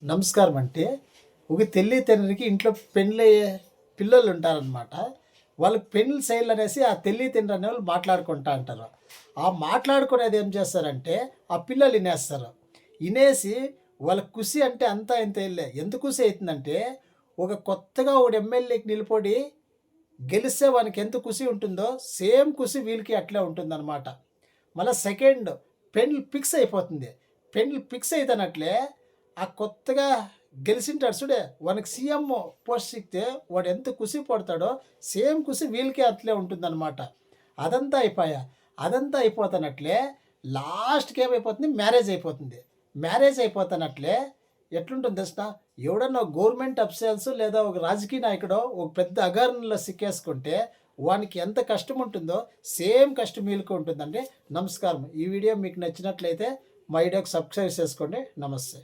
నమస్కారం అంటే ఒక తెల్లి తండ్రికి ఇంట్లో పెళ్ళయ్యే పిల్లలు ఉంటారనమాట. వాళ్ళకి పెళ్ళి చేయాలనేసి ఆ తెల్లి తండ్రి అనేవాళ్ళు మాట్లాడుకుంటా అంటారు. ఆ మాట్లాడుకునేది ఏం చేస్తారంటే ఆ పిల్లలు వినేస్తారు. వినేసి వాళ్ళ ఖుషి అంటే అంతా ఇంత ఏం ఎంత ఖుషి అయితుందంటే ఒక కొత్తగా ఒకడు ఎమ్మెల్యేకి నిలబడి గెలిస్తే వానికి ఎంత ఖుషి ఉంటుందో సేమ్ ఖుషి వీళ్ళకి అట్లే ఉంటుందన్నమాట. మళ్ళా సెకండ్ పెండ్లి ఫిక్స్ అయిపోతుంది. పెండ్లి ఫిక్స్ అయితేనట్లే ఆ కొత్తగా గెలిచింటాడు చూడే వానికి సీఎం పోస్ట్ ఇస్తే వాడు ఎంత ఖుషి పడతాడో సేమ్ ఖుషి వీళ్ళకి అట్లే ఉంటుందన్నమాట. అదంతా అయిపోయా. అదంతా అయిపోతున్నట్లే లాస్ట్‌కి ఏమైపోతుంది మ్యారేజ్ అయిపోతుంది. మ్యారేజ్ అయిపోతున్నట్లే ఎట్లుంటుంది తెలుసా? ఎవడన్నా గవర్నమెంట్ అఫీషియల్స్ లేదా ఒక రాజకీయ నాయకుడో ఒక పెద్ద అగాధంలో సిక్కేసుకుంటే వానికి ఎంత కష్టం ఉంటుందో సేమ్ కష్టం వీళ్ళకి ఉంటుందండి. నమస్కారం. ఈ వీడియో మీకు నచ్చినట్లయితే మా వీడియోకి సబ్స్క్రైబ్ చేసుకోండి. నమస్తే.